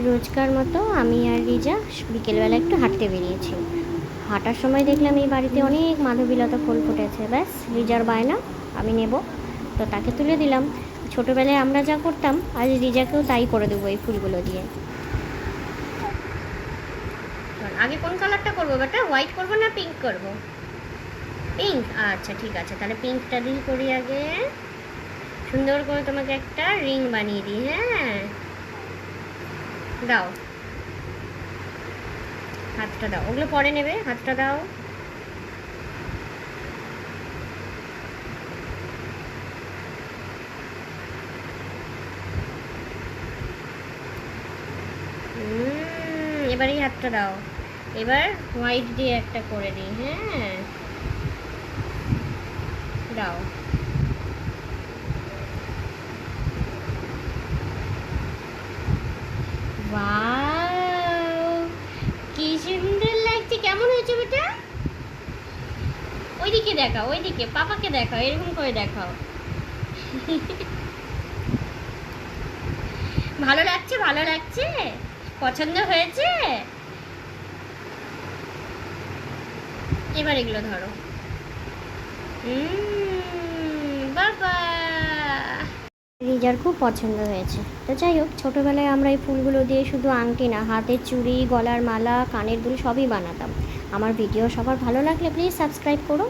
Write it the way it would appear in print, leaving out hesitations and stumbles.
রোজকার মতো আমি আর রিজা বিকেলবেলা একটু হাঁটতে বেরিয়েছি। হাঁটার সময় দেখলাম এই বাড়িতে অনেক মাধবীলতা ফুল ফুটেছে। ব্যাস রিজার বায়না আমি নেব, তো তাকে তুলে দিলাম। ছোটোবেলায় আমরা যা করতাম আজ রিজাকেও তাই করে দেবো এই ফুলগুলো দিয়ে। আগে কোন কালারটা করবো বেটা, হোয়াইট করবো না পিঙ্ক করবো? পিঙ্ক, আচ্ছা ঠিক আছে, তাহলে পিঙ্কটা দিয়ে করি আগে। সুন্দর করে তোমাকে একটা রিং বানিয়ে দিই। হ্যাঁ দাও, হাতটা দাও, ওগুলো পরে নেবে, হাতটা দাও। এবার এই হাতটা দাও। এবার হোয়াইট দিয়ে একটা করে দিই। হ্যাঁ দাও। ওয়াও, কি সুন্দর লাগছে। কেমন হয়েছে বেটা? ওইদিকে দেখাও, ওইদিকে পাপাকে দেখাও, এরকম করে দেখাও। ভালো লাগছে, ভালো লাগছে, পছন্দ হয়েছে। এবার এগুলো ধরো। বাবা, রিজার খুব পছন্দ হয়েছে। তো যাই হোক, ছোটোবেলায় আমরা এই ফুলগুলো দিয়ে শুধু আংটি না, হাতের চুড়ি, গলার মালা, কানের দুল সবই বানাতাম। আমার ভিডিও সবার ভালো লাগলে প্লিজ সাবস্ক্রাইব করো।